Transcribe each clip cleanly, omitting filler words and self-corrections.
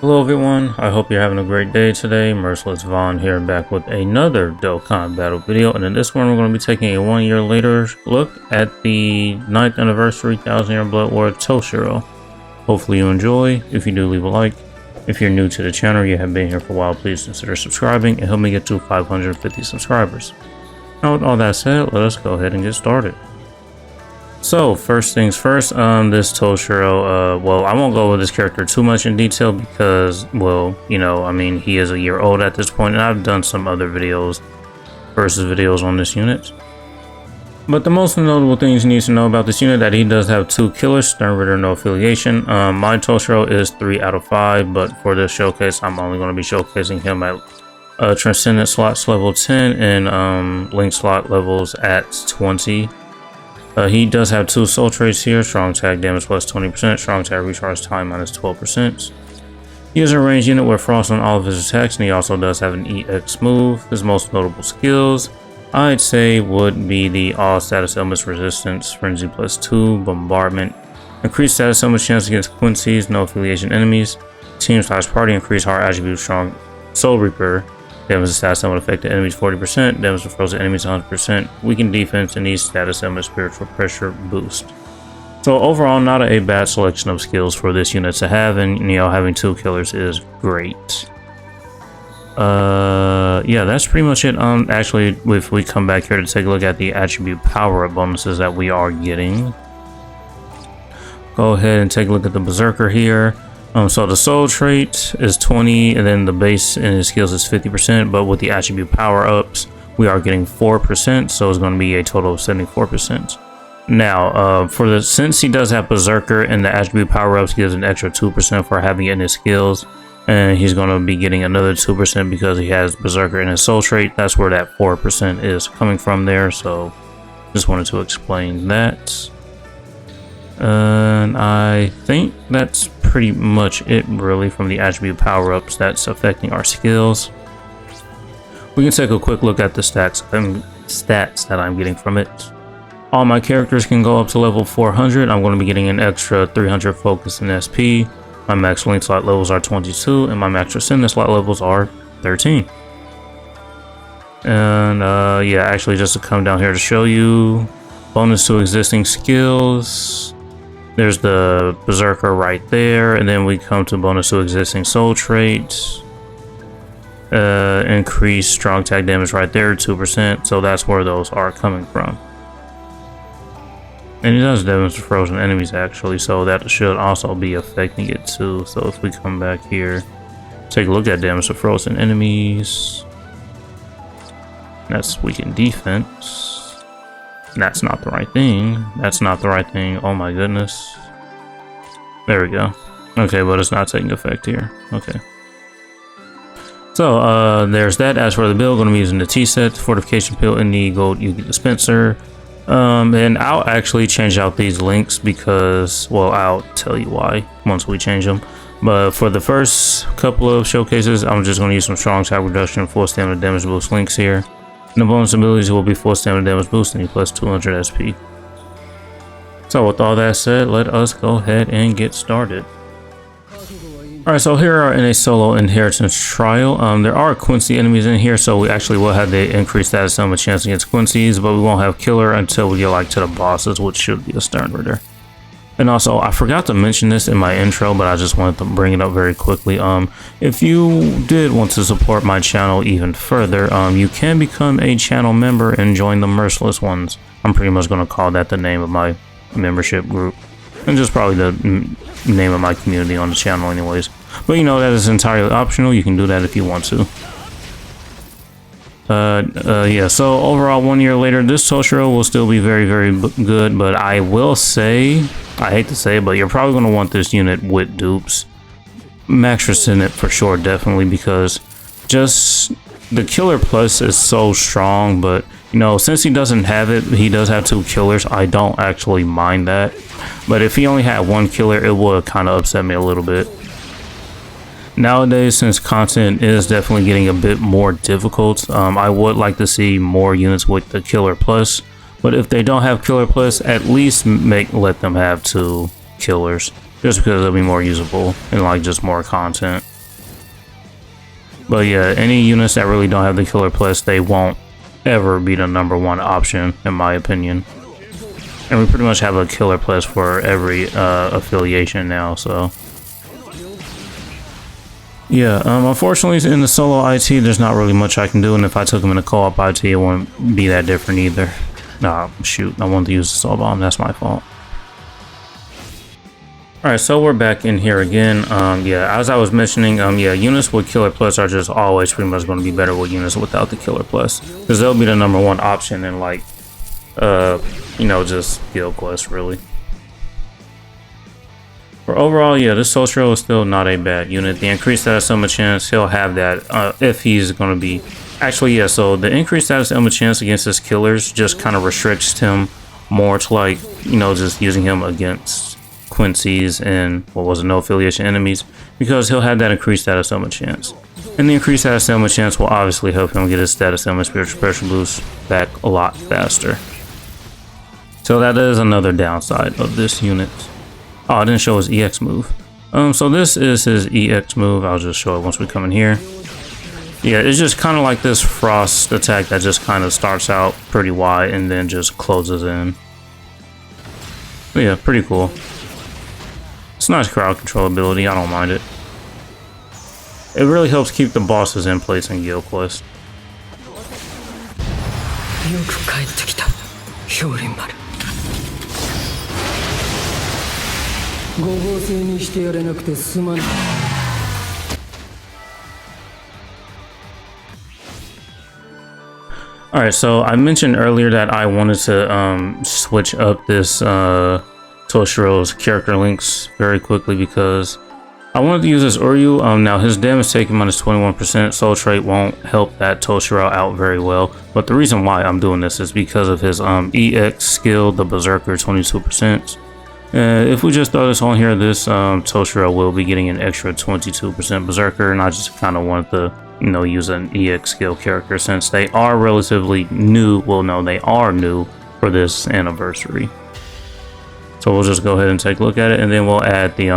Hello everyone, I hope you're having a great day today. Merciless Vaughn here, back with another Dokkan battle video, and in this one we're going to be taking a 1 year later look at the 9th anniversary 1000 year blood war Toshiro. Hopefully you enjoy. If you do, leave a like. If you're new to the channel, you have been here for a while, please consider subscribing and help me get to 550 subscribers. Now with all that said, let us go ahead and get started. So first things first, this Toshiro, well, I won't go over this character too much in detail because, well, you know, I mean, he is a year old at this point, and I've done some other videos versus videos on this unit. But the most notable things you need to know about this unit that he does have 2 killers, Stern Ritter, no affiliation. My Toshiro is 3 out of 5, but for this showcase, I'm only going to be showcasing him at Transcendent slots level 10 and Link slot levels at 20. He does have 2 soul traits here, strong tag damage plus 20%, strong tag recharge time minus 12%. He is a ranged unit with frost on all of his attacks, and he also does have an EX move. His most notable skills, I'd say, would be the all status elements resistance, frenzy plus 2, bombardment, increased status element chance against Quincy's, no affiliation enemies, team slash party, increased heart attribute, strong soul reaper, damage to status element affected enemies 40%, damage to frozen enemies 100%, weakened defense, and these status element spiritual pressure boost. So overall, not a bad selection of skills for this unit to have, and you know, having 2 killers is great. Yeah, that's pretty much it. Actually, if we come back here to take a look at the attribute power up bonuses that we are getting, go ahead and take a look at the Berserker here. So the soul trait is 20, and then the base in his skills is 50%, but with the attribute power ups, we are getting 4%, so it's going to be a total of 74%. Now, since he does have Berserker and the attribute power ups gives an extra 2% for having it in his skills, and he's going to be getting another 2% because he has Berserker in his soul trait. That's where that 4% is coming from there, so just wanted to explain that. And I think that's pretty much it really from the attribute power-ups that's affecting our skills. We can take a quick look at the stats that I'm getting from it. All my characters can go up to level 400. I'm going to be getting an extra 300 focus and SP. My max link slot levels are 22 and my max transcendent slot levels are 13. And yeah, actually just to come down here to show you bonus to existing skills. There's the Berserker right there, and then we come to bonus to existing soul traits. Increased strong tag damage right there, 2%, so that's where those are coming from. And it does damage to frozen enemies actually, so that should also be affecting it too. So if we come back here, take a look at damage to frozen enemies. That's weakened defense. That's not the right thing. That's not the right thing. Oh my goodness. There we go. Okay, but it's not taking effect here. Okay. So, there's that. As for the build, going to be using the T-set, fortification pill, in the gold Yugi dispenser. And I'll actually change out these links because, well, I'll tell you why once we change them. But for the first couple of showcases, I'm just going to use some strong attack reduction, full stamina damage boost links here. And the bonus abilities will be full stamina damage boosting plus 200 SP. So with all that said, let us go ahead and get started. Alright, so here are in a solo inheritance trial. There are Quincy enemies in here, so we actually will have the increased status element chance against Quincy's, but we won't have killer until we get like to the bosses, which should be a Stern Ritter. And also, I forgot to mention this in my intro, but I just wanted to bring it up very quickly. If you did want to support my channel even further, you can become a channel member and join the Merciless Ones. I'm pretty much going to call that the name of my membership group, and just probably the name of my community on the channel anyways. But you know, that is entirely optional. You can do that if you want to. Yeah, so overall 1 year later, this Toshiro will still be very, very good, but I will say, I hate to say it, but you're probably going to want this unit with dupes. Max Transcendent for sure, definitely, because just the killer plus is so strong, but you know, since he doesn't have it, he does have 2 killers, I don't actually mind that. But if he only had 1 killer, it would kind of upset me a little bit. Nowadays, since content is definitely getting a bit more difficult, I would like to see more units with the Killer Plus. But if they don't have Killer Plus, at least let them have 2 killers. just because it'll be more usable and like just more content. But yeah, any units that really don't have the Killer Plus, they won't ever be the #1 option in my opinion. And we pretty much have a Killer Plus for every affiliation now, so yeah. Unfortunately in the solo IT there's not really much I can do, and if I took him in a co-op IT it wouldn't be that different either. Nah, shoot, I wanted to use the Soul Bomb, that's my fault. Alright, so we're back in here again. Yeah, as I was mentioning, yeah, units with Killer Plus are just always pretty much going to be better with units without the Killer Plus, because they'll be the #1 option in like, you know, just Guild Quest really. For overall, yeah, this Toshiro is still not a bad unit. The increased status element chance, he'll have that if he's going to be... Actually, yeah, so the increased status element chance against his killers just kind of restricts him more to like, you know, just using him against Quincy's and what was it, no affiliation enemies, because he'll have that increased status element chance. And the increased status element chance will obviously help him get his status element spiritual pressure boost back a lot faster. So that is another downside of this unit. Oh, I didn't show his EX move. So this is his EX move. I'll just show it once we come in here. Yeah, it's just kind of like this frost attack that just kind of starts out pretty wide and then just closes in. But yeah, pretty cool. It's nice crowd control ability, I don't mind it. It really helps keep the bosses in place in Guild Quest. Alright, so I mentioned earlier that I wanted to switch up this Toshiro's character links very quickly because I wanted to use this Uryu. Now his damage taken minus 21%, soul trait won't help that Toshiro out very well, but the reason why I'm doing this is because of his EX skill, the Berserker 22%. If we just throw this on here, this Toshiro will be getting an extra 22% Berserker, and I just kind of wanted to, you know, use an EX skill character since they are relatively new. Well, no, they are new for this anniversary. So we'll just go ahead and take a look at it, and then we'll add the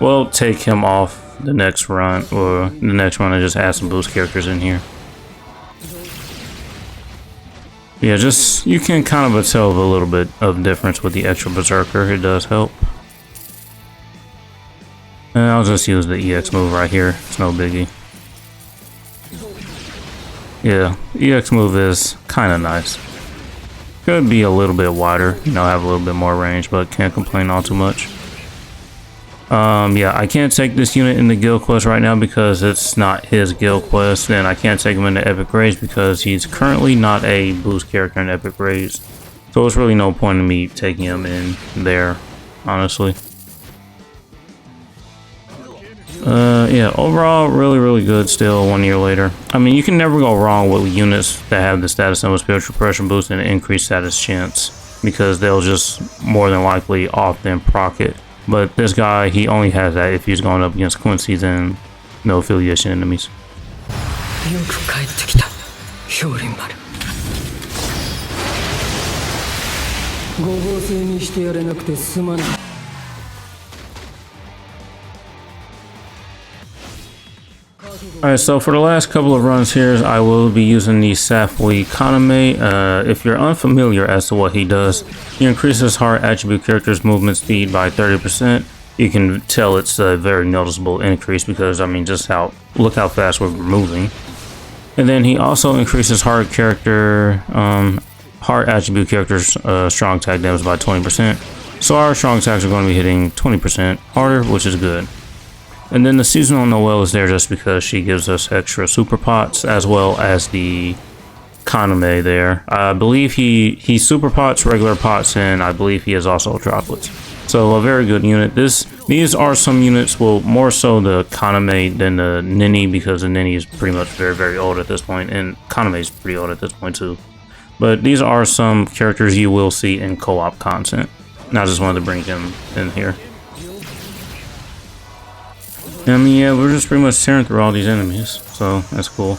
we'll take him off the next run, or the next run, and just add some boost characters in here. Yeah, just you can kind of tell a little bit of difference with the extra Berserker. It does help. And I'll just use the EX move right here. It's no biggie. Yeah, EX move is kind of nice. Could be a little bit wider, you know, have a little bit more range, but can't complain all too much. Yeah, I can't take this unit into Guild Quest right now because it's not his Guild Quest, and I can't take him into Epic Raids because he's currently not a boost character in Epic Raids. So it's really no point in me taking him in there, honestly. Yeah, overall, really good still 1 year later. I mean, you can never go wrong with units that have the status symbol spiritual pressure boost and an increased status chance, because they'll just more than likely often proc it. But this guy, he only has that if he's going up against Quincy's and no affiliation enemies. Alright, so for the last couple of runs here, I will be using the Safui Kaname. If you're unfamiliar as to what he does, he increases heart attribute character's movement speed by 30%. You can tell it's a very noticeable increase because, I mean, just look how fast we're moving. And then he also increases heart attribute character's strong attack damage by 20%. So our strong attacks are going to be hitting 20% harder, which is good. And then the seasonal Noelle is there just because she gives us extra super pots, as well as the Kaname there. I believe he super pots, regular pots, and I believe he is also droplets. So a very good unit. These are some units, well, more so the Kaname than the Nini, because the Nini is pretty much very old at this point, and Kaname is pretty old at this point too. But these are some characters you will see in co-op content, and I just wanted to bring him in here. I mean, yeah, we're just pretty much tearing through all these enemies, so that's cool.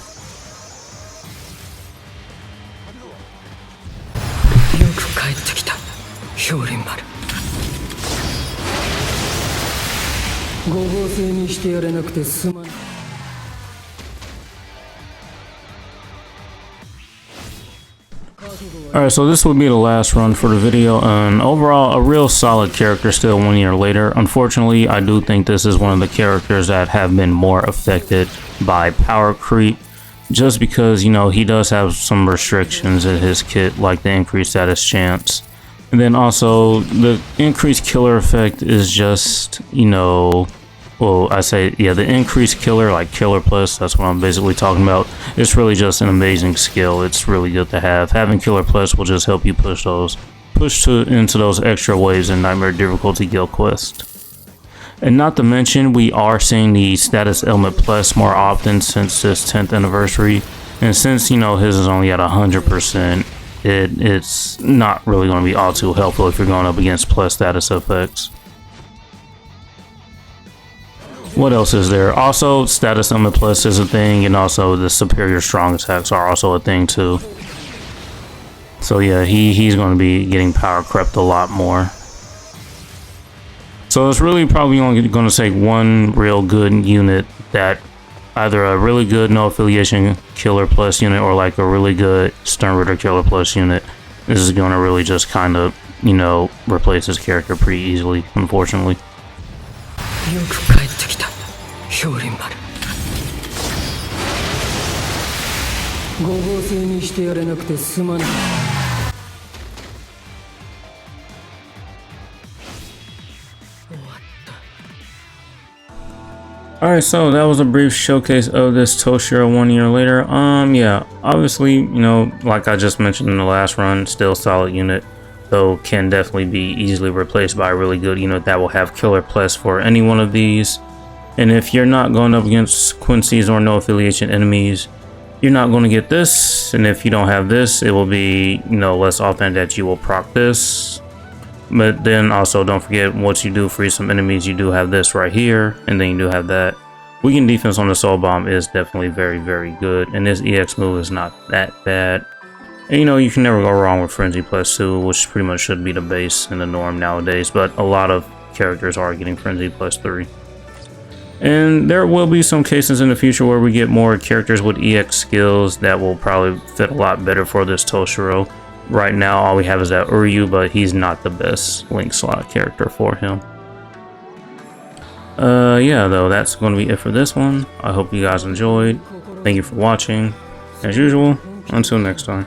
Alright, so this would be the last run for the video, and overall a real solid character still 1 year later. Unfortunately, I do think this is one of the characters that have been more affected by power creep, just because, you know, he does have some restrictions in his kit, like the increased status chance. And then also the increased killer effect is just, you know, well, I say, yeah, the increased killer, like killer plus, that's what I'm basically talking about. It's really just an amazing skill. It's really good to have. Having killer plus will just help you push into those extra waves in Nightmare Difficulty Guild Quest. And not to mention, we are seeing the status element plus more often since this 10th anniversary. And since, you know, his is only at 100%, it's not really going to be all too helpful if you're going up against plus status effects. What else is there? Also, status element plus is a thing, and also the superior strong attacks are also a thing too. So yeah, he's going to be getting power crept a lot more. So it's really probably only going to take one real good unit, that either a really good no affiliation killer plus unit or like a really good Stern Ritter killer plus unit. This is going to really just kind of, you know, replace his character pretty easily, unfortunately. Alright, so that was a brief showcase of this Toshiro 1 year later. Yeah, obviously, you know, like I just mentioned in the last run, still solid unit, though can definitely be easily replaced by a really good unit that will have killer plus for any one of these. And if you're not going up against Quincy's or no affiliation enemies, you're not going to get this. And if you don't have this, it will be, you know, less often that you will proc this. But then also don't forget, once you do free some enemies, you do have this right here, and then you do have that. Weakened defense on the Soul Bomb is definitely very, very good, and this EX move is not that bad. And you know, you can never go wrong with Frenzy plus 2, which pretty much should be the base and the norm nowadays, but a lot of characters are getting Frenzy plus 3. And there will be some cases in the future where we get more characters with EX skills that will probably fit a lot better for this Toshiro. Right now, all we have is that Uryu, but he's not the best link slot character for him. Yeah, though, that's going to be it for this one. I hope you guys enjoyed. Thank you for watching. As usual, until next time.